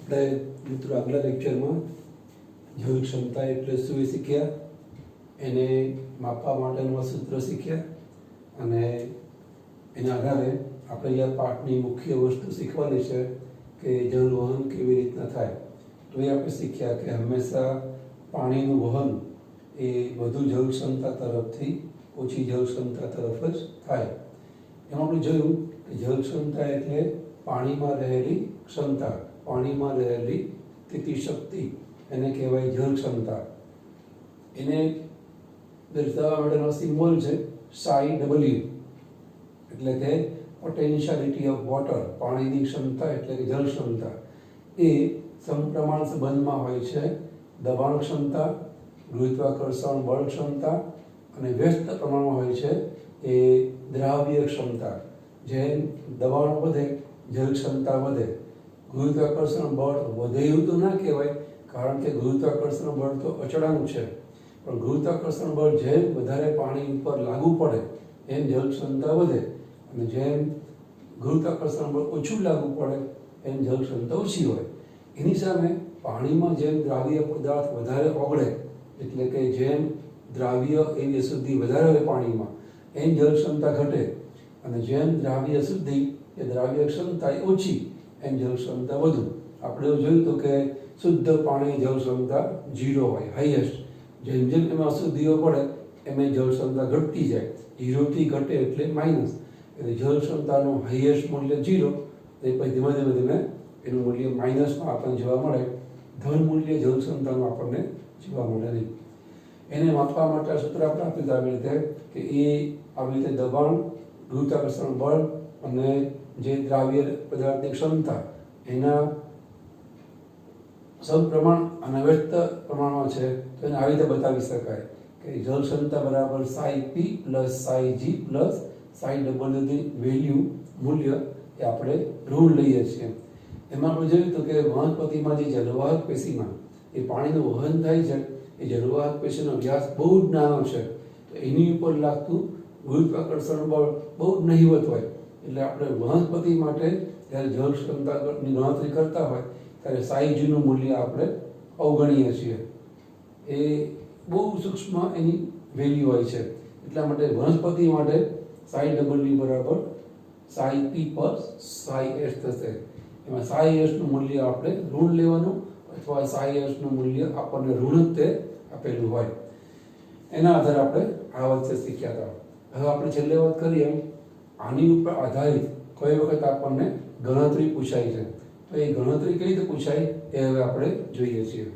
આપણે મિત્રો આગલા લેક્ચરમાં જળ ક્ષમતા એટલે શું એ શીખ્યા, એને માપવા માટેનું સૂત્ર શીખ્યા અને એના આધારે આપણે આ પાઠની મુખ્ય વસ્તુ શીખવાની છે કે જળ વહન કેવી રીતના થાય. તો એ આપણે શીખ્યા કે હંમેશા પાણીનું વહન એ વધુ જળ ક્ષમતા તરફથી ઓછી જળ ક્ષમતા તરફ જ થાય. એમાં આપણે જોયું કે જળ ક્ષમતા એટલે પાણીમાં રહેલી ક્ષમતા, પાણીમાં રહેલી સ્થિતિશક્તિ, એને કહેવાય જળ ક્ષમતા. એને દર્શાવવા માટેનો સિમ્બોલ છે psi W, એટલે કે પોટેન્શિયાલિટી ઓફ વોટર, પાણીની ક્ષમતા એટલે કે જળ ક્ષમતા. એ સમપ્રમાણ સંબંધમાં હોય છે દબાણ ક્ષમતા, ગુરુત્વાકર્ષણ બળ ક્ષમતા અને વ્યસ્ત પ્રમાણમાં હોય છે એ દ્રાવ્ય ક્ષમતા. જેમ દબાણ વધે જળ ક્ષમતા વધે. ગુરુત્વાકર્ષણ બળ વધે એવું તો ના કહેવાય, કારણ કે ગુરુત્વાકર્ષણ બળ તો અચળાંક છે, પણ ગુરુત્વાકર્ષણ બળ જેમ વધારે પાણી ઉપર લાગુ પડે એમ જળ ક્ષમતા વધે, અને જેમ ગુરુત્વાકર્ષણ બળ ઓછું લાગુ પડે એમ જળ ક્ષમતા ઓછી હોય. એની સામે પાણીમાં જેમ દ્રાવ્ય પદાર્થ વધારે ઓગળે, એટલે કે જેમ દ્રાવ્ય એની અશુદ્ધિ વધારે હોય પાણીમાં, એમ જળ ક્ષમતા ઘટે, અને જેમ દ્રાવ્ય અશુદ્ધિ એ દ્રાવ્ય ક્ષમતા એ ઓછી એમ જળ ક્ષમતા વધુ. આપણે એવું જોયું હતું કે શુદ્ધ પાણી જળ ક્ષમતા 0 હોય, હાઈએસ્ટ. જેમ જેમ એમાં અશુદ્ધિઓ પડે એમ જળ ક્ષમતા ઘટતી જાય. 0 થી ઘટે એટલે માઇનસ, એટલે જળ ક્ષમતાનું હાઈએસ્ટ મૂલ્ય 0, એ પછી ધીમે ધીમે ધીમે એનું મૂલ્ય માઇનસમાં આપણને જોવા મળે. ધન મૂલ્ય જળ ક્ષમતાનું આપણને જોવા મળે નહીં. એને માપવા માટે આ સૂત્ર આપણે આપ્યું આવી રીતે કે એ આવી રીતે દબાણ, ગુરુત્વાકર્ષણ બળ અને જે દ્રાવ્ય પદાર્થની ક્ષમતા એના સમપ્રમાણ અને વ્યસ્ત પ્રમાણમાં છે, તો એને આવી રીતે બતાવી શકાય કે જળ ક્ષમતા બરાબર psi P plus psi G plus psi W ની વેલ્યુ મૂલ્ય એ આપણે ઋણ લઈએ છીએ. એમાં આપણે જોયું હતું કે વનસ્પતિમાં જે જલવાહક પેશીમાં એ પાણીનું વહન થાય છે, એ જલવાહક પેશીનો વ્યાસ બહુ જ નાનો છે, તો એની ઉપર લાગતું ગુરુત્વાકર્ષણ બળ બહુ જ નહિવત હોય. એટલે આપણે વનસ્પતિ માટે જ્યારે જળ ક્ષમતાની ગણતરી કરતા હોય ત્યારે psi G નું મૂલ્ય આપણે અવગણીએ છીએ. એ બહુ સૂક્ષ્મ એની વેલ્યુ હોય છે. એટલા માટે વનસ્પતિ માટે psi W બરાબર psi P પર psi S થશે. એમાં psi S નું મૂલ્ય આપણે ઋણ લેવાનું, અથવા psi S નું મૂલ્ય આપણને ઋણ જ તે આપેલું હોય. એના આધારે આપણે આ વખતે શીખ્યા હતા. હવે આપણે છેલ્લે વાત કરીએ, આની ઉપર આધારિત કઈ વખત આપણને ગણતરી પૂછાય છે, તો એ ગણતરી કઈ રીતે પૂછાય એ હવે આપણે જોઈએ છીએ.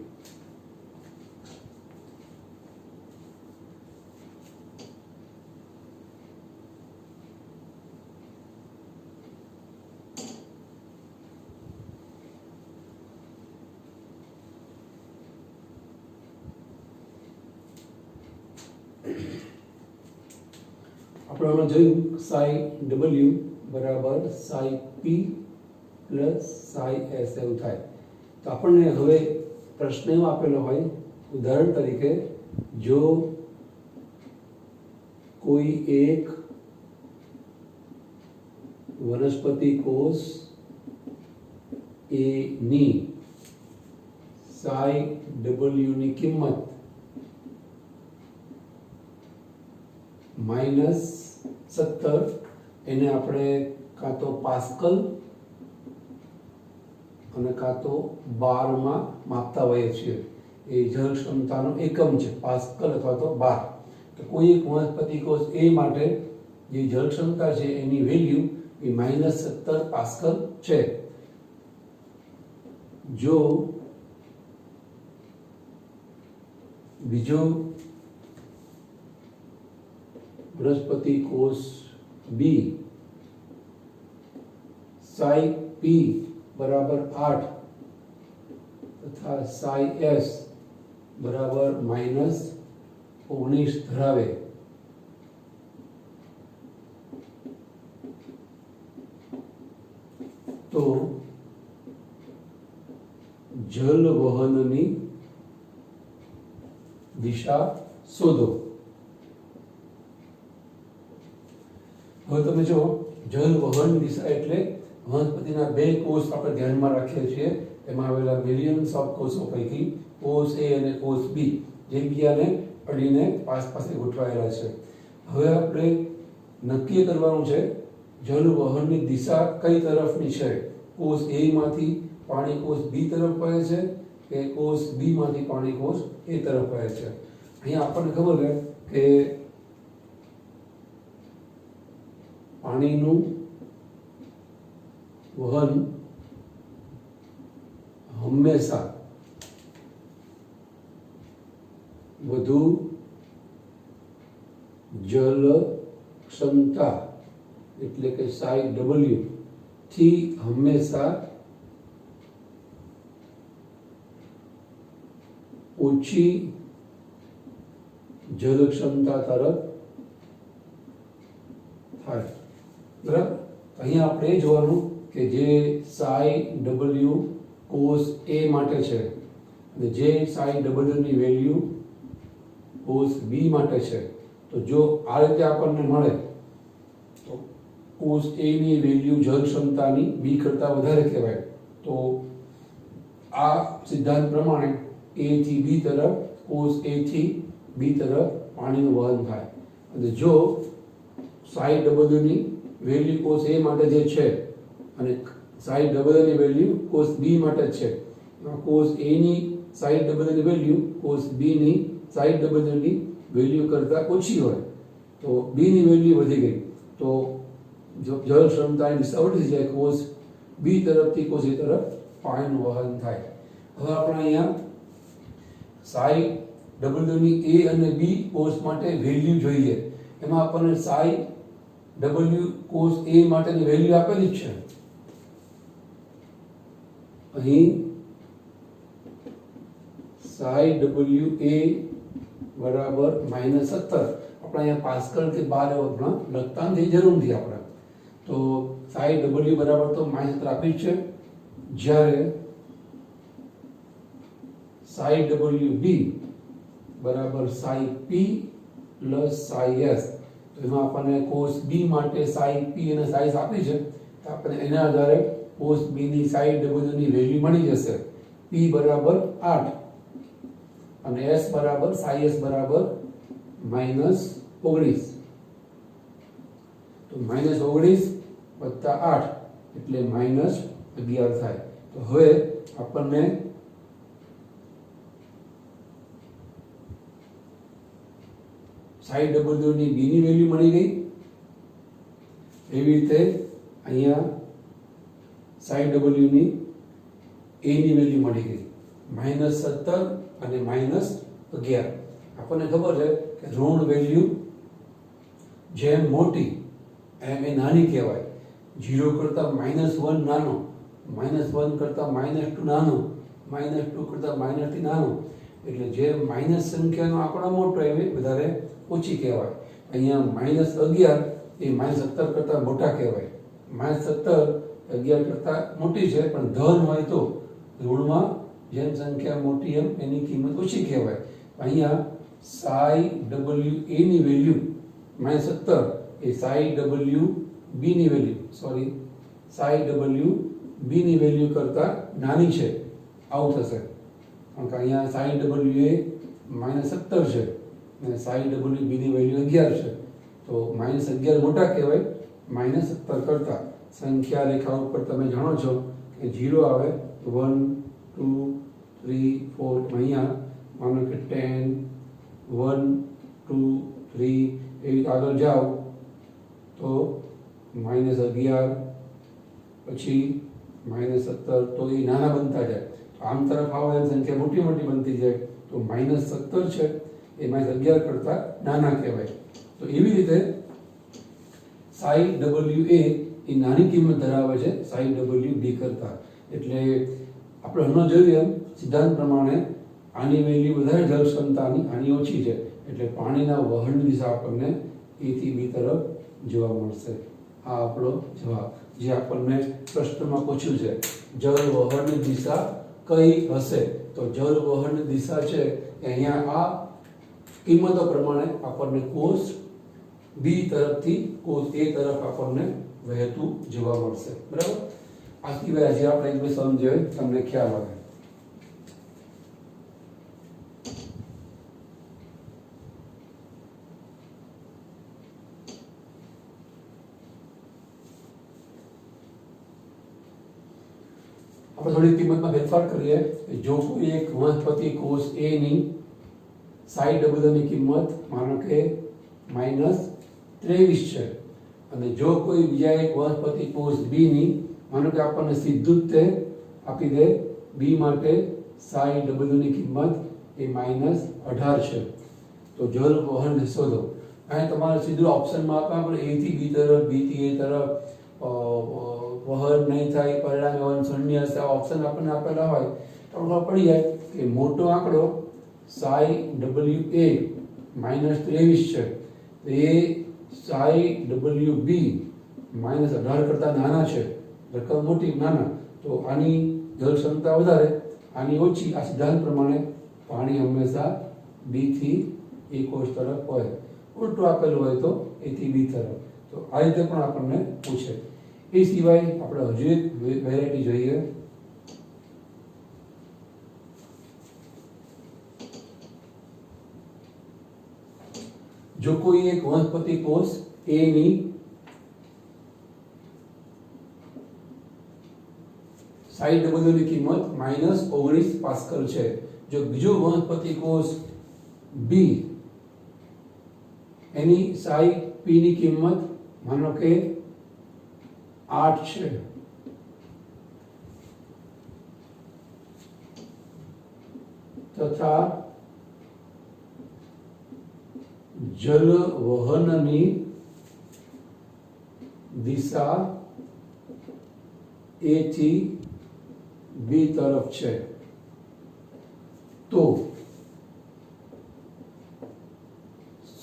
આપણે હમણાં જોયું psi W બરાબર psi P plus psi S એવું થાય. તો આપણને હવે પ્રશ્ન એવો આપેલો હોય, ઉદાહરણ તરીકે જો કોઈ એક વનસ્પતિ કોષ એ ની psi W ની કિંમત -17, એને આપણે કાં તો પાસ્કલ અને કાં તો બારમાં માપતા હોઈએ છીએ. એ જળ ક્ષમતાનો એકમ છે, પાસ્કલ અથવા તો બાર. તો કોઈ એક વનસ્પતિ કોષ એ માટે જે જળ ક્ષમતા છે એની વેલ્યુ એ -17 પાસ્કલ છે. જો બીજો વનસ્પતિ કોષ B psi P બરાબર 8 તથા psi S બરાબર -19 ધરાવે, તો જલ વહનની દિશા શોધો. હવે તમે જો જલ વહન દિશા એટલે વનસ્પતિના બે કોષ આપણે ધ્યાનમાં રાખીએ છીએ, એમાં આવેલા મિલિયન્સ ઓફ કોષો પૈકી કોષ એ અને કોષ બી જે બીજાને અડીને પાસે ગોઠવાયેલા છે. હવે આપણે નક્કી કરવાનું છે જળ વહનની દિશા કઈ તરફની છે. કોષ એ માંથી પાણી કોષ બી તરફ વહે છે કે કોષ બી માંથી પાણી કોષ એ તરફ વહે છે. અહીંયા આપણને ખબર છે કે પાણીનું વહન હંમેશા વધુ જલ ક્ષમતા એટલે કે સાઈ ડબલ્યુ થી હંમેશા ઓછી જલ ક્ષમતા તરફ થાય. બરાબર. અહીંયા આપણે એ જોવાનું કે જે સાઈ ડબલ્યુ કોષ એ માટે છે અને જે સાઈ ડબલ્યુ ની વેલ્યુ કોષ બી માટે છે, તો જો આ રીતે આપણને મળે તો કોષ એ ની વેલ્યુ જળ ક્ષમતાની બી કરતા વધારે કહેવાય. તો આ સિદ્ધાંત પ્રમાણે એ થી બી તરફ કોષ એ થી બી તરફ પાણીનું વહન થાય. અને જો સાઈ ડબલ્યુ ની વેલ્યુ કોષ એ માટે જે છે અને સાઈ ડબલ્યુ ની વેલ્યુ કોષ બી માટે છે, કોષ એ ની સાઈ ડબલ્યુ ની વેલ્યુ કોષ બી ની સાઈ ડબલ્યુ ની વેલ્યુ કરતા ઓછી હોય તો બી ની વેલ્યુ વધી ગઈ તો જળ ક્ષમતાની દિશા ઉલટી જાય, કોષ બી તરફથી કોષ એ તરફ પાણીનું વહન થાય. હવે આપણે અહીંયા સાઈ ડબલ્યુ ની એ અને બી કોષ માટે વેલ્યુ જોઈએ. એમાં આપણને સાઈ ડબલ્યુ કોષ એ માટેની વેલ્યુ આપેલી જ છે. અહીં સાઈ ડબલ્યુ એ બરાબર -17. આપણે અહીંયા પાસ્કલ કે બાર એવા લખતા નથી, જરૂર નથી આપણે. તો સાઈ ડબલ્યુ બરાબર તો -17 આપી છે. જ્યારે સાઈ ડબલ્યુ બી બરાબર સાઈ પી પ્લસ સાઈ એસ. તો એમાં આપણને કોષ બી માટે સાઈ પી અને સાઈ આપી છે, તો આપણે એના આધારે કોષ બી ની સાઈ ડબલ્યુ ની વેલ્યુ મળી જશે. પી બરાબર 8 અને એસ બરાબર સાઈ એસ બરાબર -19. તો -19 વત્તા 8 એટલે -11 થાય. તો હવે આપણને સાઈ ડબલ્યુ ની બી ની વેલ્યુ મળી ગઈ. એવી રીતે અહીંયા સાઈ ડબલ્યુ ની એ ની વેલ્યુ મળી ગઈ. -17 અને -11. આપણને ખબર છે કે ઋણ વેલ્યુ જેમ મોટી એમ એ નાની કહેવાય. 0 કરતા -1 નાનો, -1 કરતા -2 નાનો, -2 કરતા -3 નાનો. એટલે જે માઇનસ સંખ્યાનો આંકડો મોટો એમ વધારે ઓછી કહેવાય. અહીંયા -11 એ -17 કરતા મોટા કહેવાય. -17 11 કરતા મોટી છે, પણ ધન હોય તો ઋણમાં જેમ સંખ્યા મોટી એમ એની કિંમત ઓછી કહેવાય. અહીંયા સાઈ ડબલ્યુ એ ની વેલ્યુ -17 એ સાઈ ડબલ્યુ બી ની વેલ્યુ સાઈ ડબલ્યુ બી ની વેલ્યુ કરતા નાની છે. આવું થશે, કારણ કે અહીંયા સાઈ ડબલ્યુ એ -17 છે અને સાઈ ડબલ્યુ બી ની વેલ્યુ 11 છે. તો -11 મોટા કહેવાય -17 કરતા. સંખ્યા રેખા ઉપર તમે જાણો છો કે 0 આવે 1 2 3 4. અહીંયા માનો કે 10 1 2 3 એવી આગળ જાઓ તો -11 પછી -17. તો એ નાના બનતા જાય. આમ તરફ આવો એમ સંખ્યા મોટી મોટી બનતી જાય. તો -17 છે એ -11 કરતા નાના કહેવાય. તો એવી રીતે સાઈ ડબલ્યુ એ નાની કિંમત ધરાવે છે સાઈ ડબલ્યુ બી કરતા. એટલે આપણે હમણાં જોયું એમ સિદ્ધાંત પ્રમાણે આની વેલ્યુ વધારે જળ ક્ષમતાની, આની ઓછી છે. એટલે પાણીના વહનની દિશા આપણને એ થી બી તરફ જોવા મળશે. આ આપણો જવાબ જે આપણને પ્રશ્નમાં પૂછ્યું છે. જળ વહનની દિશા કઈ હશે? તો જળ વહનની દિશા છે કે અહીંયા આ કિંમતો પ્રમાણે આપણને કોષ બી તરફથી કોષ એ તરફ આપણને વહેતું જોવા મળશે. બરાબર. આ સિવાય હજી આપણે એક બે સમજ્યો તમને ખ્યાલ આવે. આપણે થોડી કિંમતમાં ફેરફાર કરીએ. જો કોઈ એક વનસ્પતિ કોષ A ની સાઈ ની કિંમત માનો કે -23 છે અને જો કોઈ બીજા એક વનસ્પતિ કોષ B ની માનો કે આપણને સીધું જ તે આપી દે B માટે સાઈ ની કિંમત એ -18 છે, તો જળ વહન શોધો. અહીં તમારે સીધું ઓપ્શનમાં આપવા આપણે A થી B તરફ, B થી A તરફ વહન નહીં થાય, પરિણામે વહન શૂન્ય હશે, ઓપ્શન આપણને આપેલા હોય તો ખબર પડી જાય કે મોટો આંકડો સાઈ -23 છે, તો એ સાઈ -18 કરતા નાના છે, રકમ મોટી નાના, તો આની જળ ક્ષમતા વધારે, આની ઓછી. આ સિદ્ધાંત પ્રમાણે પાણી હંમેશા B થી A કોષ તરફ હોય, ઉલટું આપેલું હોય તો A થી B તરફ. તો આ રીતે પણ આપણને પૂછે. એ સિવાય આપણે હજુ એક વેરાયટી જોઈએ. જો કોઈ એક વનસ્પતિ કોષ A ની સાઈ ની કિંમત -19 પાસ્કલ છે, જો બીજો વનસ્પતિ કોષ B એની સાઈ P ની કિંમત માનો કે 8 છે, તથા જલ વહનની દિશા A થી B તરફ છે, તો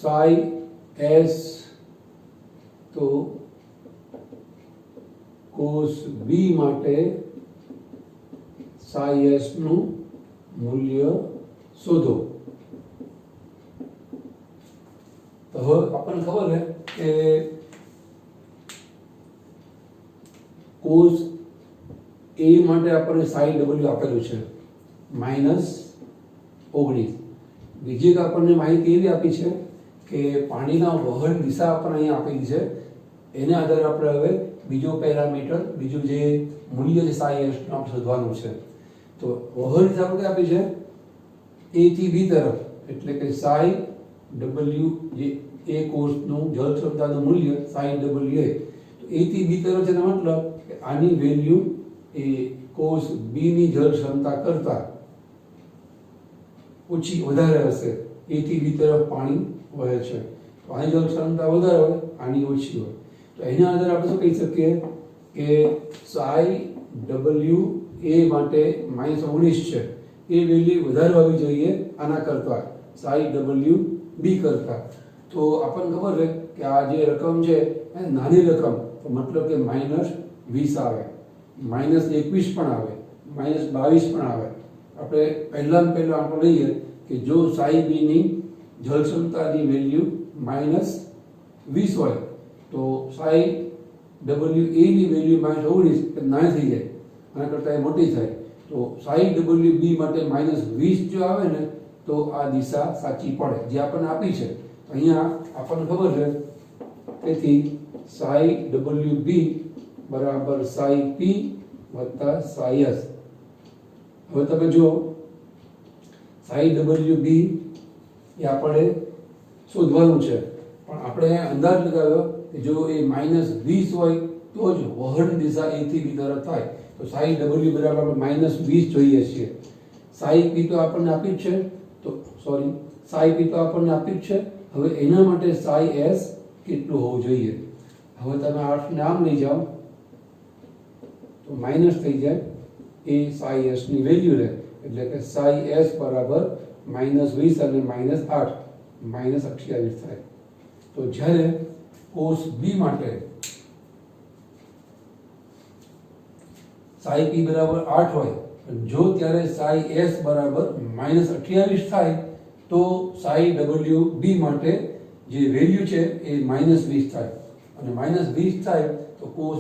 સાઈ S તો કોષ B માટે સાઈ S નું મૂલ્ય શોધો. તો હવે આપણને ખબર છે કે કોષ A માટે આપણને સાઈ આપેલું છે -19. બીજી એક આપણને માહિતી એવી આપી છે કે પાણીના વહન દિશા આપણને અહીંયા આપેલી છે, એના આધારે આપણે હવે બીજો પેરામીટર, બીજું જે મૂલ્ય છે સાઈ S નું શોધવાનું છે. તો વહન દિશા આપણે આપી છે A થી B તરફ, એટલે કે સાઈ જે A કોષનું જળ ક્ષમતાનું મૂલ્ય સાઈ A, તો A થી B તરફ છે, મતલબ કે આની વેલ્યુ એ કોષ B ની જળ ક્ષમતા કરતા ઓછી વધારે હશે. A થી B તરફ પાણી વહે છે, તો આની જળ ક્ષમતા વધારે હોય, આની ઓછી હોય, તો એના આધારે આપણે શું કહી શકીએ કે સાઈ A માટે -19 છે, એ વેલ્યુ વધારે હોવી જોઈએ આના કરતા, સાઈ B કરતા. તો આપણને ખબર છે કે આ જે રકમ છે એ નાની રકમ, તો મતલબ કે -20 આવે, -21 પણ આવે, -22 પણ આવે. આપણે પહેલાં આંકડો લઈએ કે જો સાઈ B ની જળ ક્ષમતાની વેલ્યુ -20 હોય તો સાઈ A ની વેલ્યુ -19 નાની થઈ જાય, આના કરતાં એ મોટી થાય. તો સાઈ B માટે -20 જો આવે ને તો આ દિશા સાચી પડે, જે આપણને આપી છે. અહીંયા આપણને ખબર છે, તેથી સાઈ B બરાબર સાઈ P વત્તા સાઈ S. હવે તમે જો સાઈ B એ આપણે શોધવાનું છે, પણ આપણે અંદાજ લગાવ્યો કે જો એ -20 હોય તો જ વહન દિશા A થી B તરફ થાય, તો સાઈ બરાબર -20 જોઈએ છીએ. સાઈ P તો આપણને આપી જ છે, તો સોરી સાઈ P તો આપણને આપી જ છે. હવે એના માટે સાઈ S કેટલું હોવું જોઈએ? હવે તમે 8 ને આમ લઈ જાઓ તો માઇનસ થઈ જાય, એ સાઈ S ની વેલ્યુ રહે, એટલે કે સાઈ S બરાબર -20 અને -8 -28 થાય. તો જ્યારે કોષ B માટે સાઈ P બરાબર 8 હોય, જો ત્યારે સાઈ S બરાબર -28 થાય તો સાઈ B માટે જે વેલ્યુ છે એ -20 થાય, અને -20 થાય તો કોષ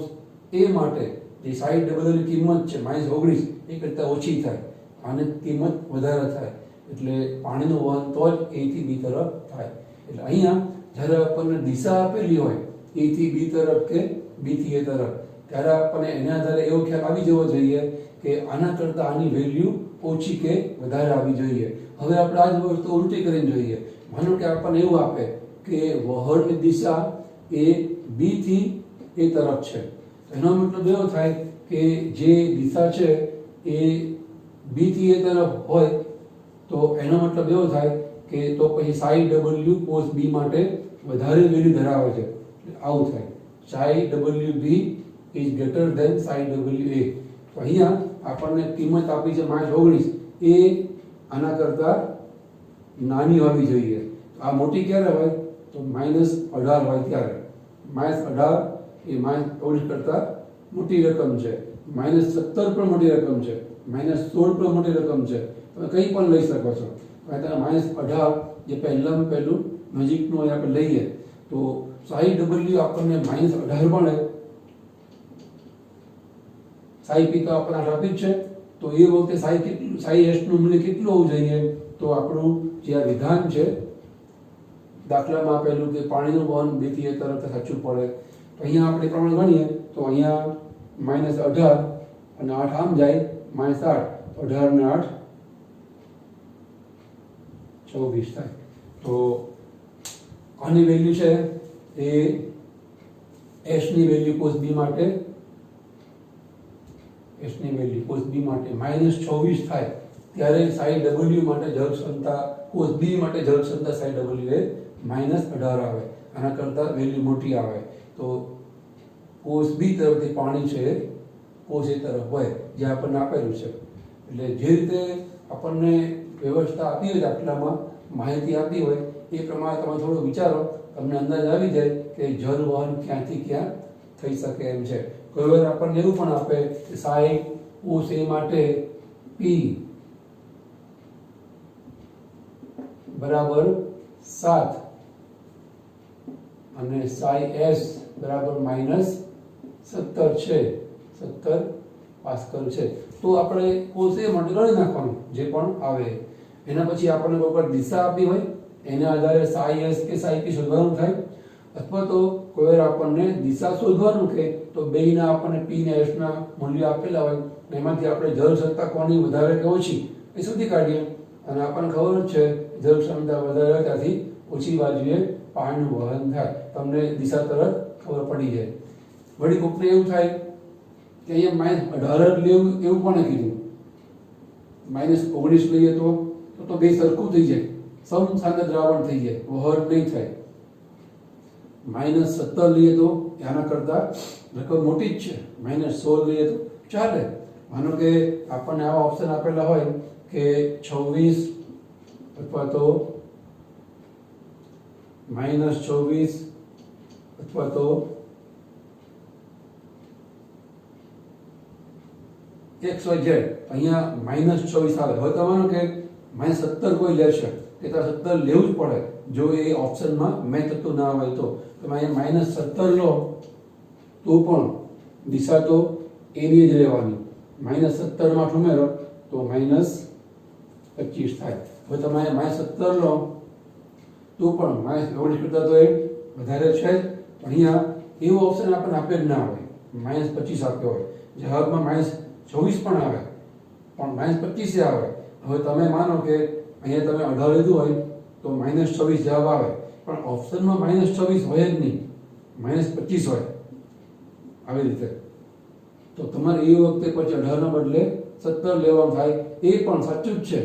A માટે જે સાઈ ડબલની કિંમત છે -19 એ કરતાં ઓછી થાય, આને કિંમત વધારે થાય, એટલે પાણીનું વહન તો જ A થી B તરફ થાય. એટલે અહીંયા જ્યારે આપણને દિશા આપેલી હોય A થી B તરફ કે B થી A તરફ, ત્યારે આપણને એના આધારે એવો ખ્યાલ આવી જવો જોઈએ કે આના કરતાં આની વેલ્યુ ઓછી કે વધારે આવી જોઈએ. હવે આપણે આ જ વસ્તુ ઉલટી કરીને જોઈએ. માનો કે આપણને એવું આપે કે વહળની દિશા એ B થી A તરફ છે, એનો મતલબ એવો થાય કે જે દિશા છે એ B થી A તરફ હોય તો એનો મતલબ એવો થાય કે તો પછી સાઈ ડબલ્યુ કોસ B માટે વધારે વેલ્યુ ધરાવે છે. આવું થાય, psi W B is greater than psi W A. તો અહીંયા આપણને કિંમત આપી છે -19, એ આના કરતાં નાની હોવી જોઈએ. આ મોટી ક્યારે હોય? તો -18 હોય ત્યારે. -18 એ -19 કરતાં મોટી રકમ છે, -17 પણ મોટી રકમ છે, -16 પણ મોટી રકમ છે. તમે કંઈ પણ લઈ શકો છો. -18 જે પહેલામાં પહેલું નજીકનું આપણે લઈએ તો સાઈ ડબલ્યુ આપણને -18 મળે. સાઈ પી તો આપણે આપ્યું જ છે, તો એ વખતે સાઈ એસ નું મૂલ્ય કેટલું હોવું જોઈએ? તો આપણું જે આ વિધાન છે દાખલામાં આપેલું કે પાણીનું વહન B થી A તરફ સાચું પડે. તો અહીંયા આપણે પ્રમાણ ગણીએ તો અહીંયા -18 અને 8 આમ જાય -8, 18 ને 8 24 થાય. તો આની વેલ્યુ છે એ એસ ની વેલ્યુ કોસ B માટે, એસ ની વેલ્યુ કોસ B માટે -24 થાય ત્યારે સાઈ ડબલ્યુ માટે જળ ક્ષમતા કોસ B માટે જળ ક્ષમતા સાઈ ડબલ્યુ એ -18 આવે. આના કરતાં વેલ્યુ મોટી આવે તો કોસ B તરફથી પાણી છે કોસ A તરફ હોય જે આપણને આપેલું છે. એટલે જે રીતે આપણને વ્યવસ્થા આપી હોય દાખલામાં, માહિતી આપી હોય એ પ્રમાણે તમે થોડું વિચારો, તમને અંદાજ આવી જાય કે જળ વહન ક્યાંથી ક્યાં થઈ શકે એમ છે. કોઈ વાર આપણને એવું પણ આપે કે સાઈ કોસ A માટે P બરાબર 7 અને સાઈ S બરાબર -17 છે, 17 પાસ્કલ છે. તો આપણે કોસ A માટે ગણી નાખવાનું જે પણ આવે. એના પછી આપણને કોઈ પર દિશા આપી હોય એના આધારે સાઈ S કે સાઈ P શોધવાનું થાય, અથવા તો કોઈ વાર આપણને દિશા શોધવાનું કે તો બેયના આપણને P ને S ના મૂલ્ય આપેલા હોય, એમાંથી આપણે જળ ક્ષમતા કોની વધારે કે ઓછી એ શોધી કાઢીએ. અને આપણને ખબર જ છે જળ ક્ષમતા વધારે હોય ત્યાંથી ઓછી બાજુએ પાણીનું વહન થાય, તમને દિશા તરત ખબર પડી જાય. વળી કોકને એવું થાય કે અહીંયા -18 લેવું એવું પણ કીધું, -19 લઈએ તો બે સરખું થઈ જાય, સમસાંદ્ર દ્રાવણ થઈ જાય, વહન નહીં થાય. -17 લઈએ તો આના કરતાં રકમ મોટી જ છે, -16 લઈએ તો ચાલે. માનો કે આપણને આવા ઓપ્શન આપેલા હોય કે 26 અથવા તો -24 અથવા તો XYZ, અહીંયા -24 આવે. હવે તમારું કે -17 કોઈ લેશે કે તારે 17 લેવું જ પડે જો એ ઓપ્શનમાં મેચ થતું ના હોય તો. તમે અહીંયા -17 લો તો પણ દિશા તો એની જ રહેવાની. -17 માં ઉમેરો તો -25 થાય. હવે તમે -17 લો તો પણ -19 કરતાં તો એ વધારે છે જ. અહીંયા એવો ઓપ્શન આપણને આપે જ ના હોય, -25 આપ્યો હોય. જવાબમાં -24 પણ આવે પણ -25 આવે. હવે તમે માનો કે અહીંયા તમે 18 લીધું હોય તો -24 જવાબ આવે, પણ ઓપ્શનમાં -24 હોય જ નહીં, -25 હોય. આવી રીતે તો તમારે એ વખતે પછી 18 ના બદલે 17 લેવાનું થાય. એ પણ સાચું જ છે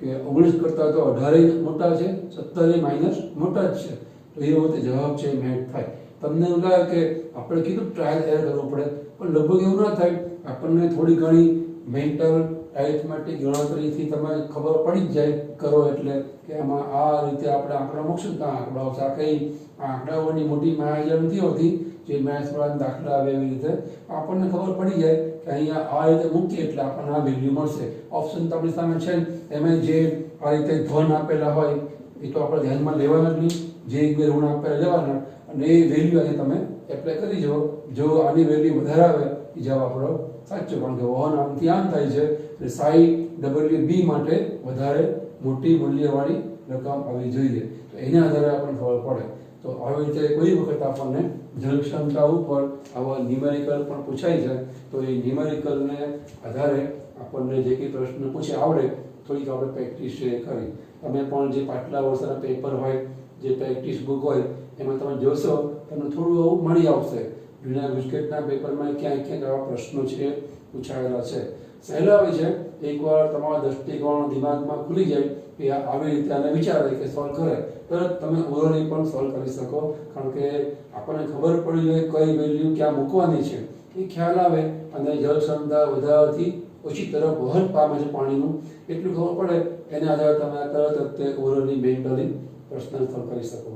કે 19 કરતાં તો 18 મોટા છે, 17 માઇનસ મોટા જ છે. તો એ વખતે જવાબ છે મેચ થાય. તમને એવું લાગે કે આપણે કીધું ટ્રાયલ એરર કરવું પડે, પણ લગભગ એવું ના થાય. આપણને થોડી ઘણી મેન્ટલ એરિથમેટિક ગણતરીથી તમે ખબર પડી જ જાય કરો એટલે કે આમાં આ રીતે આપણે આંકડા મૂકશું તો આંકડા આવશે. આ કંઈ આંકડાઓની મોટી માયા નથી હોતી જે મેથ્સવાળા દાખલા આવે એવી રીતે આપણને ખબર પડી જાય કે અહીંયા આ રીતે મૂકીએ એટલે આપણને આ વેલ્યુ મળશે. ઓપ્શન તો આપણી સામે છે એમાં જે આ રીતે ધન આપેલા હોય એ તો આપણે ધ્યાનમાં લેવાના જ નહીં, જે એક બે ઋણ આપેલા લેવાના અને એ વેલ્યુ અહીંયા તમે એપ્લાય કરી જુઓ. જો આની વેલ્યુ વધારે આવે એ જવાબ આપણો સાચું, કારણ કે વહન આમથી આમ થાય છે એટલે સાઈ WB માટે વધારે મોટી મૂલ્યવાળી રકમ આવવી જોઈએ. તો એના આધારે આપણને ખબર પડે. તો આવી રીતે કોઈ વખત આપણને જળ ક્ષમતા ઉપર આવા ન્યુમેરિકલ પણ પૂછાય છે. તો એ ન્યુમેરિકલને આધારે આપણને જે કંઈ પ્રશ્ન પૂછે આવડે થોડીક આપણે પ્રેક્ટિસ કરી. તમે પણ જે પાછલા વર્ષના પેપર હોય, જે પ્રેક્ટિસ બુક હોય, એમાં તમે જોશો તમને થોડું આવું મળી આવશે. જૂના ગુજકેટના પેપરમાં ક્યાંક ક્યાંક આવા પ્રશ્નો છે પૂછાયેલા છે. સહેલા હોય છે, એકવાર તમારા દૃષ્ટિકોણ દિમાગમાં ખુલી જાય કે આવી રીતે આને વિચારે કે સોલ્વ કરે, તરત તમે ઓરલી પણ સોલ્વ કરી શકો. કારણ કે આપણને ખબર પડી જાય કઈ વેલ્યુ ક્યાં મૂકવાની છે, એ ખ્યાલ આવે અને જળ ક્ષમતા વધારવાથી ઓછી તરફ વહન પામે છે પાણીનું, એટલું ખબર પડે. એના આધારે તમે તરત જ ઓરલી મેન્ટલી પ્રશ્ન સોલ્વ કરી શકો.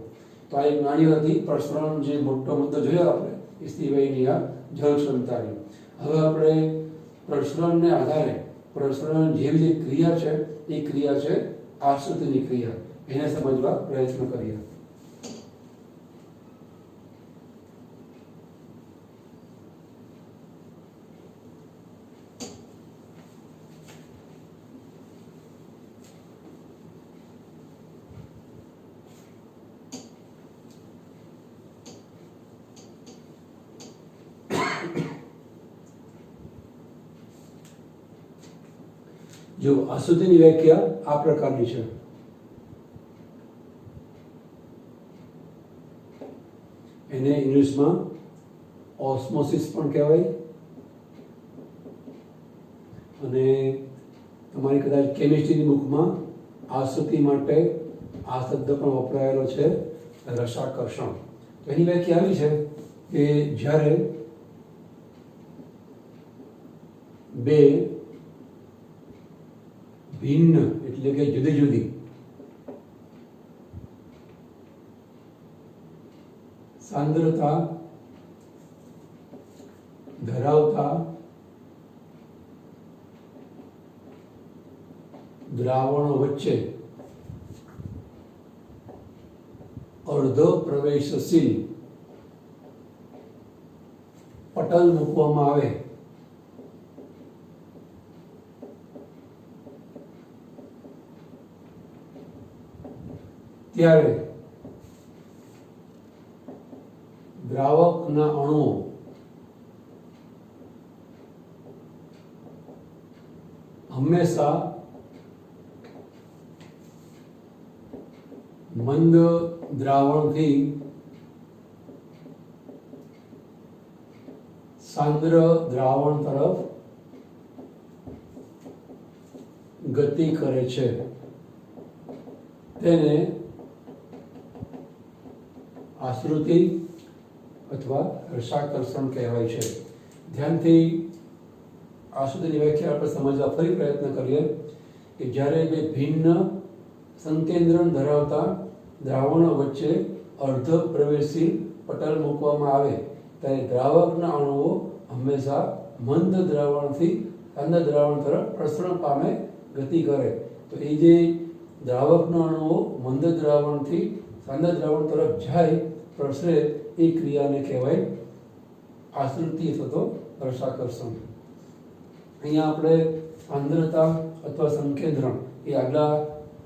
તો આ એક નાની હતી પ્રસરણ, જે મોટો મુદ્દો જોયો આપણે એ સિવાયની આ જળ ક્ષમતાની. હવે આપણે પ્રસરણને આધારે પ્રસરણ જેવી જે ક્રિયા છે એ ક્રિયા છે આશ્રિતની ક્રિયા, એને સમજવા પ્રયત્ન કરીએ. જો આશ્રિતની વ્યાખ્યા આ પ્રકારની છે. એને ઇંગ્લિશમાં ઓસ્મોસિસ પણ કહેવાય, અને તમારી કદાચ કેમિસ્ટ્રીની બુકમાં આશ્રિતિ માટે આ શબ્દ પણ વપરાયેલો છે, રસાકર્ષણ. તો એની વ્યાખ્યા આવી છે કે જ્યારે બે ભિન્ન એટલે કે જુદી જુદી સાંદ્રતા ધરાવતા દ્રાવણો વચ્ચે અર્ધ પ્રવેશશીલ પટલ મૂકવામાં આવે ત્યારે દ્રાવકના અણુઓ હંમેશા મંદ દ્રાવણથી સાંદ્ર દ્રાવણ તરફ ગતિ કરે છે. તેને આશ્રુતિ અથવા રસાકર્ષણ કહેવાય છે. ધ્યાનથી આશ્રુતિની વ્યાખ્યા આપણે સમજવા ફરી પ્રયત્ન કરીએ કે જ્યારે બે ભિન્ન સંકેન્દ્રણ ધરાવતા દ્રાવણો વચ્ચે અર્ધ પ્રવેશશીલ પટલ મૂકવામાં આવે ત્યારે દ્રાવકના અણુઓ હંમેશા મંદ દ્રાવણથી સાંદ્ર દ્રાવણ તરફ પ્રસરણ પામે, ગતિ કરે. તો એ જે દ્રાવકના અણુઓ મંદ દ્રાવણથી સાંદ્ર દ્રાવણ તરફ જાય, પ્રસરે, એ ક્રિયાને કહેવાય આશ્રુતિ અથવા તો રસાકર્ષણ. અહીંયા આપણે સાંદ્રતા અથવા સંકેન્દ્રણ એ આગલા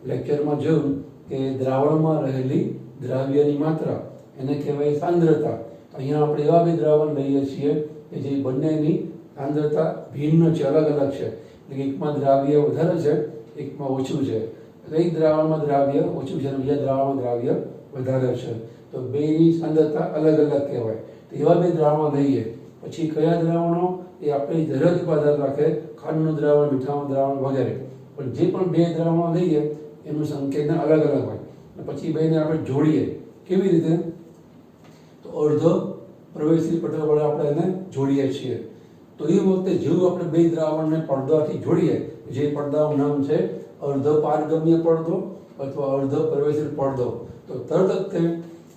લેક્ચરમાં જોયું કે દ્રાવણમાં રહેલી દ્રાવ્યની માત્રા એને કહેવાય સાંદ્રતા. અહીંયા આપણે એવા બે દ્રાવણ લઈએ છીએ કે જે બંનેની સાંદ્રતા ભિન્ન છે, અલગ અલગ છે. એટલે એકમાં દ્રાવ્ય વધારે છે, એકમાં ઓછું છે. એક દ્રાવણમાં દ્રાવ્ય ઓછું છે અને બીજા દ્રાવણમાં દ્રાવ્ય વધારે છે. તો બેની સાંદ્રતા અલગ અલગ કહેવાય. તો એવા બે દ્રાવણો લઈએ. પછી કયા દ્રાવણો એ આપણી જરૂરિયાત પર આધાર રાખે, ખાંડનું દ્રાવણ, મીઠાનું દ્રાવણ વગેરે. પણ જે પણ બે દ્રાવણો લઈએ એનું સંકેતન અલગ અલગ હોય. પછી બેને આપણે જોડીએ. કેવી રીતે? તો અર્ધ પ્રવેશી પટલ વડે આપણે એને જોડીએ છીએ. તો એ વખતે જેવું આપણે બે દ્રાવણને પડદાથી જોડીએ, જે પડદાનું નામ છે અર્ધ પારગમ્ય પડદો અથવા અર્ધ પ્રવેશી પડદો, તો તરત જ તે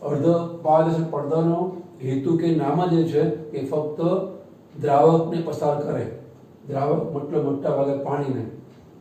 અર્ધ પારદર્શક પડદાનો હેતુ કે નામ જ છે કે ફક્ત દ્રાવકને પસાર કરે. દ્રાવક મતલબ મોટા ભાગે પાણીને,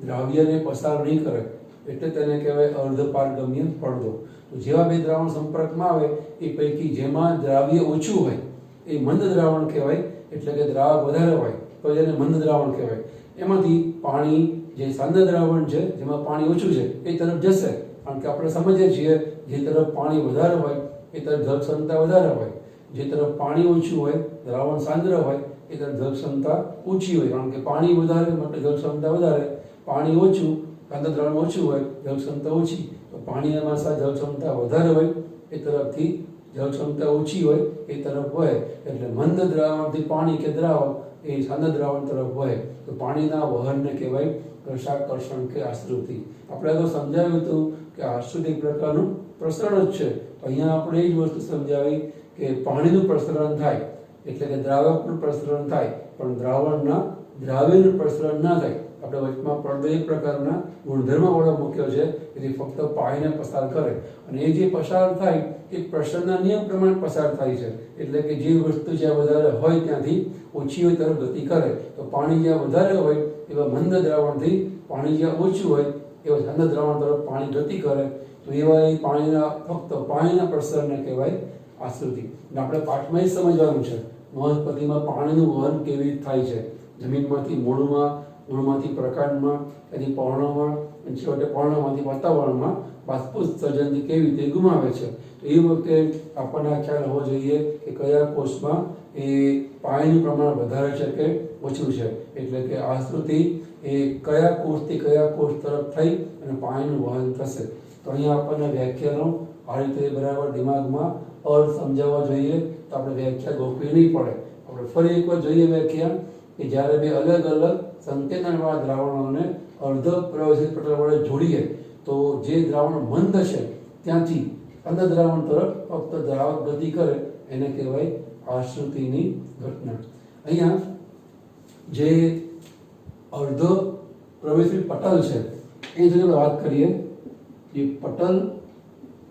દ્રાવ્યને પસાર નહીં કરે, એટલે તેને કહેવાય અર્ધ પારગમ્ય પડદો. તો જેવા બે દ્રાવણ સંપર્કમાં આવે એ પૈકી જેમાં દ્રાવ્ય ઓછું હોય એ મંદ દ્રાવણ કહેવાય, એટલે કે દ્રાવક વધારે હોય તો એને મંદ દ્રાવણ કહેવાય. એમાંથી પાણી જે સાંદ્ર દ્રાવણ છે, જેમાં પાણી ઓછું છે, એ તરફ જશે, કારણ કે આપણે સમજીએ છીએ જે તરફ પાણી વધારે હોય એ તરફ જળ ક્ષમતા વધારે હોય, જે તરફ પાણી ઓછું હોય, દ્રાવણ સાંદ્ર હોય, એ તરફ જળ ક્ષમતા ઓછી હોય, કારણ કે પાણી વધારે માટે જળ ક્ષમતા વધારે, પાણી ઓછું, સાંદ્ર દ્રાવણ ઓછું હોય, જળ ક્ષમતા ઓછી. તો પાણીમાં જળ ક્ષમતા વધારે હોય એ તરફથી જળ ક્ષમતા ઓછી હોય એ તરફ હોય, એટલે મંદ દ્રાવણથી પાણી કે દ્રાવક એ સાંદ્ર દ્રાવણ તરફ હોય. તો પાણીના વહનને કહેવાય ઘર્ષાકર્ષણ કે આશ્રુતિ. આપણે અગાઉ સમજાવ્યું હતું કે આશ્રુતિ એક પ્રકારનું પ્રસરણ જ છે. અહીંયા આપણે એ જ વસ્તુ સમજાવી કે પાણીનું પ્રસરણ થાય એટલે કે દ્રાવકનું પ્રસરણ થાય, પણ દ્રાવણના દ્રાવ્યનું પ્રસરણ ના થાય. આપણે વચમાં પડદો એક પ્રકારના ગુણધર્મવાળો મૂક્યો છે કે જે ફક્ત પાણીને પસાર કરે, અને એ જે પસાર થાય એ પ્રસરણના નિયમ પ્રમાણે પસાર થાય છે. એટલે કે જે વસ્તુ જ્યાં વધારે હોય ત્યાંથી ઓછી હોય તરફ ગતિ કરે. તો પાણી જ્યાં વધારે હોય એવા મંદ દ્રાવણથી, પાણી જ્યાં ઓછું હોય એવા સાંદ્ર દ્રાવણ તરફ પાણી ગતિ કરે. તો એવા એ પાણીના ફક્ત પાણીના પ્રસરણને કહેવાય આશ્રુતિ. અને આપણે પાઠમાં એ સમજવાનું છે વનસ્પતિમાં પાણીનું વહન કેવી રીતે થાય છે. જમીનમાંથી મૂળમાં, મૂળમાંથી પ્રકાંડમાં, ત્યાંથી પર્ણમાં, અને છેવટે પર્ણમાંથી વાતાવરણમાં બાષ્પોત્સર્જનથી કેવી રીતે ગુમાવે છે. તો એ વખતે આપણને ખ્યાલ હોવો જોઈએ કે કયા કોષમાં એ પાણીનું પ્રમાણ વધારે છે કે ઓછું છે. એટલે કે આશ્રુતિ એ કયા કોષથી કયા કોષ તરફ થઈ અને પાણીનું વહન થશે. તો અહીંયા આપણને વ્યાખ્યાનો આ રીતે બરાબર દિમાગમાં અર્થ સમજાવવા જોઈએ, તો આપણે વ્યાખ્યા ગોખવી નહીં પડે. આપણે ફરી એકવાર જોઈએ વ્યાખ્યા કે જ્યારે બે અલગ અલગ સંકેતનવાળા દ્રાવણોને અર્ધ પ્રવેશિત પટલ વડે જોડીએ તો જે દ્રાવણ મંદ છે ત્યાંથી અંધ દ્રાવણ તરફ ફક્ત દ્રાવક ગતિ કરે એને કહેવાય આશ્રુતિની ઘટના. અહીંયા જે અર્ધ પ્રવેશિત પટલ છે એ જો વાત કરીએ, જે પટલ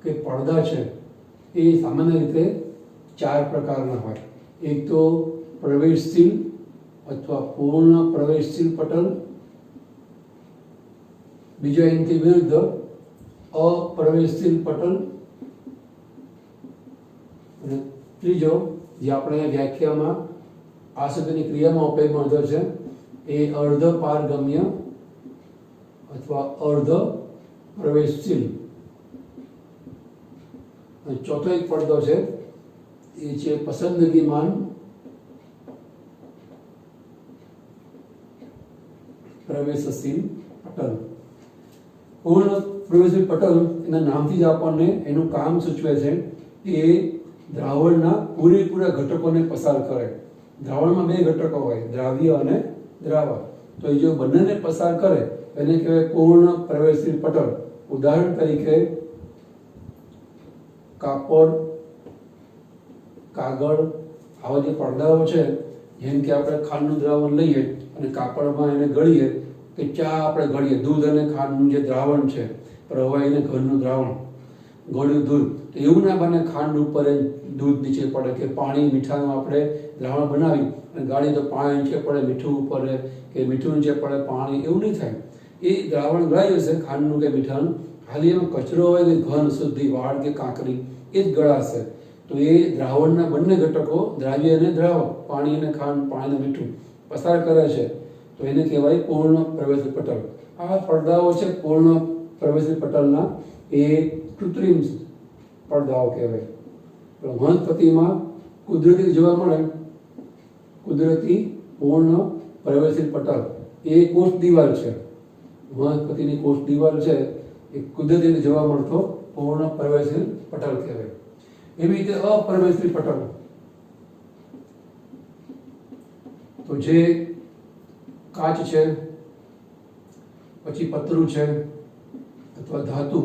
કે પડદા છે એ સામાન્ય રીતે 4 પ્રકારના હોય. એક તો પ્રવેશશીલ અથવા પૂર્ણ પ્રવેશશીલ પટલ, બીજો એનાથી વિરુદ્ધ અપ્રવેશશીલ પટલ, અને ત્રીજો જે આપણે વ્યાખ્યામાં આ શબ્દની ક્રિયામાં ઉપયોગમાં લીધો છે એ અર્ધ પારગમ્ય અથવા અર્ધ પ્રવેશશીલ. અને ચોથો એક પડદો છે એ છે પસંદગીમાન પ્રવેશશીલ પટલ. પૂર્ણ પ્રવેશશીલ પટલ એના નામથી જ આપણને એનું કામ સૂચવે છે કે દ્રાવણના પૂરેપૂરા ઘટકોને પસાર કરે. દ્રાવણમાં 2 ઘટકો હોય, દ્રાવ્ય અને દ્રાવક. તો એ જો બંનેને પસાર કરે એને કહેવાય પૂર્ણ પ્રવેશશીલ પટલ. ઉદાહરણ તરીકે કાપડ, કાગળ, આવા જે પડદાઓ છે, જેમ કે આપણે ખાંડનું દ્રાવણ લઈએ અને કાપડમાં એને ગળીએ કે ચા આપણે ગળીએ, દૂધ અને ખાંડનું જે દ્રાવણ છે, પ્રવાહીને ઘરનું દ્રાવણ, ગળ્યું દૂધ, તો એવું ના બને ખાંડ ઉપર દૂધ નીચે પડે કે પાણી મીઠાનું આપણે દ્રાવણ બનાવી અને ગાળી તો પાણી નીચે પડે મીઠું ઉપર, કે મીઠું નીચે પડે પાણી, એવું નહીં થાય. એ દ્રાવણ ગળાઈ જશે ખાંડનું કે મીઠાનું, ખાલી એમાં કચરો હોય કે ઘન શુદ્ધિ વાળ કે કાંકરી એ જ ગળાશે. તો એ દ્રાવણના બંને ઘટકો, દ્રાવ્ય અને દ્રાવક, પાણી અને ખાંડ, પાણી અને મીઠું પસાર કરે છે. તો એને કહેવાય પૂર્ણ પ્રવેશિત પટલ. આ પડદાઓ છે પૂર્ણ પ્રવેશિત પટલના, એ કૃત્રિમ પડદાઓ કહેવાય. વનસ્પતિમાં કુદરતી જોવા મળે કુદરતી પૂર્ણ પ્રવેશિત પટલ એ કોષ દિવાલ છે. વનસ્પતિની કોષ દિવાલ છે એ કુદરતી જોવા મળતો પૂર્ણ પ્રવેશિત પટલ કહેવાય. એવી રીતે અપ્રવેશિત પટલ, તો જે કાચ છે, પછી પતરું છે અથવા ધાતુ,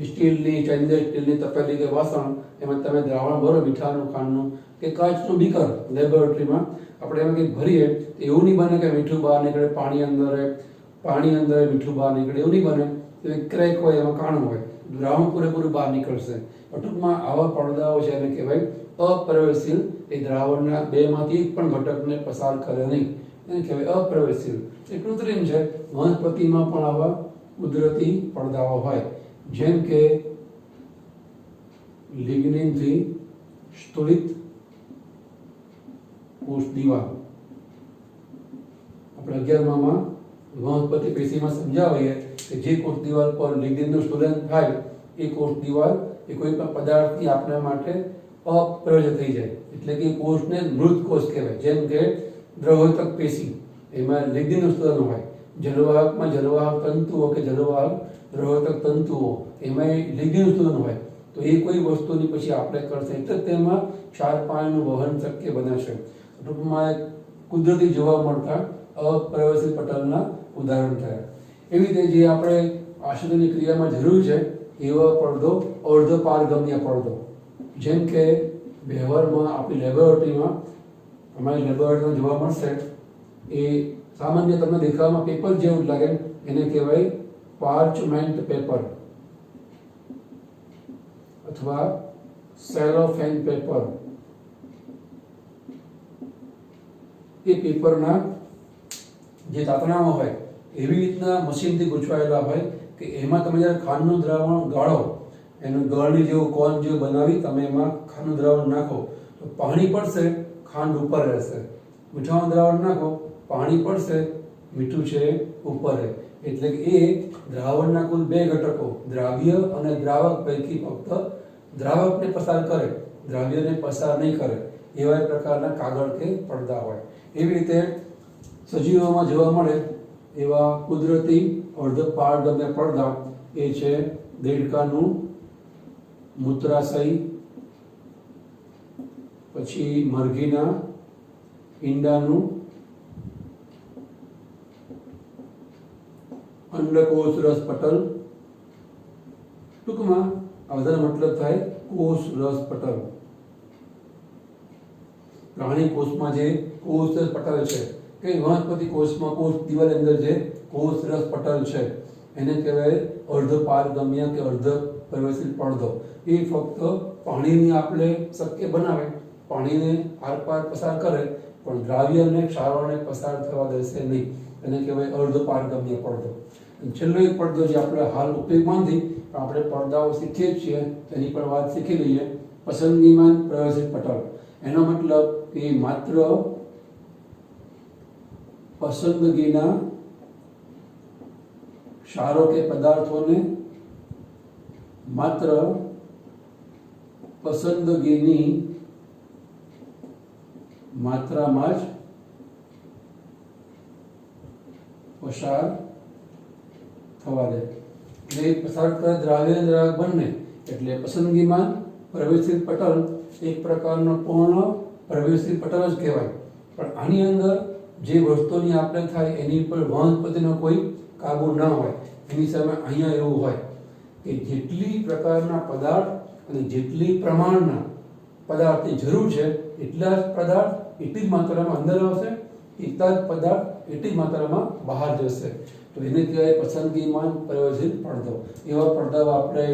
સ્ટીલની, સ્ટેનલેસ સ્ટીલની તપેલી કે વાસણ, એમાં તમે દ્રાવણ ભરો મીઠાનું, ખાંડનું કે કાચનું બીકર લેબોરેટરીમાં આપણે એમાં કંઈક ભરીએ તો એવું નહીં બને કે મીઠું બહાર નીકળે, પાણી અંદર મીઠું બહાર નીકળે, એવું નહીં બને. ક્રેક હોય, એમાં કાણું હોય, દ્રાવણ પૂરેપૂરું બહાર નીકળશે. ટૂંકમાં આવા પડદાઓ છે એને કહેવાય અપ્રવેશશીલ. એ દ્રાવણના 2માંથી એક પણ ઘટકને પસાર કરે નહીં, એને કહેવાય અપ્રવેશશીલ. એ કૃત્રિમ છે. વનસ્પતિમાં પણ આવા કુદરતી પડદાઓ હોય, જેમ કે લિગ્નિનથી સ્થુલિત કોષ દિવાલ, આપણે 11માં વનસ્પતિ પેશીમાં સમજાવીએ કે જે કોષ દિવાલ પર લિગ્નિનનું સ્તોલન થાય એ કોષ દિવાલ એ કોઈ પણ પદાર્થથી આપણા માટે અપ્રયોજક થઈ જાય, એટલે કે કોષને મૃત કોષ કહેવાય. જેમ કે દ્રવોતક પેશી, એમાં લિગ્નિનનું સ્તોલન હોય. જલવાહકમાં જલવાહક તંતુઓ કે જલવાહક દ્રવોતક તંતુઓ, એમાં લિગ્નિનનું સ્તોલન હોય. તો એ કોઈ વસ્તુની પછી આપણે કરશે એટલે તેમાં ક્ષાર પાણીનું વહન શક્ય બને છે. ટૂંકમાં કુદરતી જોવા મળતા અપ્રયોજિત પટલના ઉદાહરણ થયા. એવી રીતે જે આપણે આશ્વાદનની ક્રિયામાં જરૂર છે એવા પડદો અર્ધ પારગમ્ય પડદો, જેમ કે વ્યવહારમાં આપણી લેબોરેટરીમાં અમારી લેબોરેટરીમાં જોવા મળશે. એ સામાન્ય તમને દેખાવામાં પેપર જેવું જ લાગે, એને કહેવાય પાર્ચમેન્ટ પેપર અથવા સેલોફેન પેપર. એ પેપરના જે તાતણાઓ હોય એવી રીતના મશીનથી ગૂંચવાયેલા હોય કે એમાં તમે જ્યારે ખાંડનું દ્રાવણ ગાળો, એનું ગળની જેવું કોન જેવું બનાવી તમે એમાં ખાંડનું દ્રાવણ નાખો તો પાણી પડશે, ખાંડ ઉપર રહેશે. મીઠાનું દ્રાવણ નાખો, પાણી પડશે, મીઠું છે ઉપર રહે. એટલે કે એ દ્રાવણના કુલ બે ઘટકો દ્રાવ્ય અને દ્રાવક પૈકી ફક્ત દ્રાવકને પસાર કરે, દ્રાવ્યને પસાર નહીં કરે એવા પ્રકારના કાગળ કે પડદા હોય. એવી રીતે સજીવોમાં જોવા મળે એવા કુદરતી અર્ધ પારગમ્ય પડદા એ છે દેડકાનું મૂત્રાશય, પછી મરઘીના ઈંડાનું અંડકોષ રસ પટલ. ટૂંકમાં આ બધાનો મતલબ થાય કોષ રસ પટલ. પ્રાણી કોષમાં જે કોષ રસ પટલ છે કે વનસ્પતિ કોષમાં કોષ દિવાલની અંદર જે કોષ રસ પટલ છે એને કહેવાય અર્ધ પારગમ્ય કે અર્ધ પ્રવેશિત પડદો. એ ફક્ત પાણીને આપણે શક્ય બનાવે, પાણીને આરપાર પસાર કરે, પણ દ્રાવ્યને ક્ષારોને પસાર થવા દેશે નહીં. એને કહેવાય અર્ધ પારગમ્ય પડદો. છેલ્લો એક પડદો જે આપણે હાલ ઉપયોગમાં નથી, આપણે પડદાઓ શીખીએ છીએ તેની પણ વાત શીખી લઈએ. પસંદગીમાન પ્રવેશિત પટલ. એનો મતલબ કે માત્ર પસંદગીના ક્ષારો કે પદાર્થોને માત્ર પસંદગીની માત્રામાં જ પસાર થવા દે. એટલે પસાર કરે દ્રાવ્ય અને દ્રાવક બંને. એટલે પસંદગીમાં પ્રવેશિત પટલ એક પ્રકારનો પૂર્ણ પ્રવેશિત પટલ જ કહેવાય. પણ આની અંદર જે વસ્તુની આપણે થાય એની પર વનસ્પતિનો કોઈ કાબુ ન હોય. એની સામે અહીંયા એવું હોય કે જેટલી પ્રકારના પદાર્થ અને જેટલી પ્રમાણના પદાર્થની જરૂર છે એટલા જ પદાર્થ એટલી જ માત્રામાં અંદર આવશે, એટલા જ પદાર્થ એટલી જ માત્રામાં બહાર જશે. તો એને કહેવાય પસંદગીમાન પ્રવેશિત પડદો. એવા પડદાઓ આપણે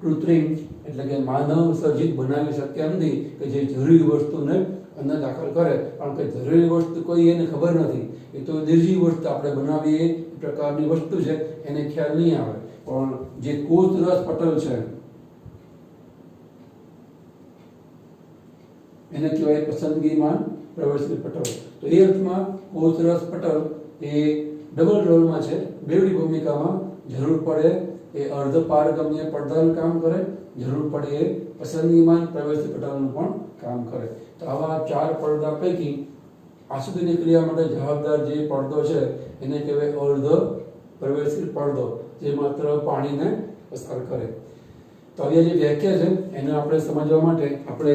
કૃત્રિમ એટલે કે માનવ સર્જિત બનાવી શકીએ નથી કે જે જરૂરી વસ્તુને અંદર દાખલ કરે. કારણ કે જરૂરી વસ્તુ કોઈ એને ખબર નથી, એ તો નિર્જીવ વસ્તુ આપણે બનાવીએ એ પ્રકારની વસ્તુ છે, એને ખ્યાલ નહીં આવે. પણ જે કોષ રસ પટલ છે એને કહેવાય પસંદગીમાન પ્રવેશિત પટલ. તો એ અર્થમાં કોષ રસ પટલ એ ડબલ રોલમાં છે, બેવડી ભૂમિકામાં. જરૂર પડે એ અર્ધ પારગમ્ય પડદાનું કામ કરે, જરૂર પડે એ પસંદગીમાન પ્રવેશિત પટલનું પણ કામ કરે. તો આવા ચાર પડદા પૈકી આસુદીની ક્રિયા માટે જવાબદાર જે પડદો છે એને કહેવાય અર્ધ પ્રવેશિત પડદો, જે માત્ર પાણીને પસાર કરે. તો હવે જે વ્યાખ્યા છે એને આપણે સમજવા માટે આપણે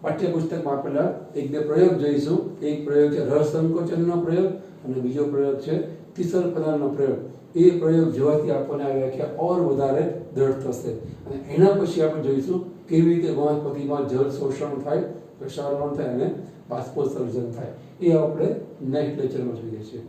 પાઠ્યપુસ્તકમાં આપેલા એક બે પ્રયોગ જોઈશું. એક પ્રયોગ છે રસ સંકોચનનો પ્રયોગ અને બીજો પ્રયોગ છે કિશોર પદાર્થનો પ્રયોગ. એ પ્રયોગ જોવાથી આપણને આ વ્યાખ્યા ઓર વધારે દ્રઢ થશે. અને એના પછી આપણે જોઈશું કેવી રીતે વનસ્પતિમાં જળ શોષણ થાય, પ્રસારણ થાય અને બાષ્પોત્સર્જન થાય. એ આપણે નેક્સ્ટ લેક્ચરમાં જોઈએ છીએ.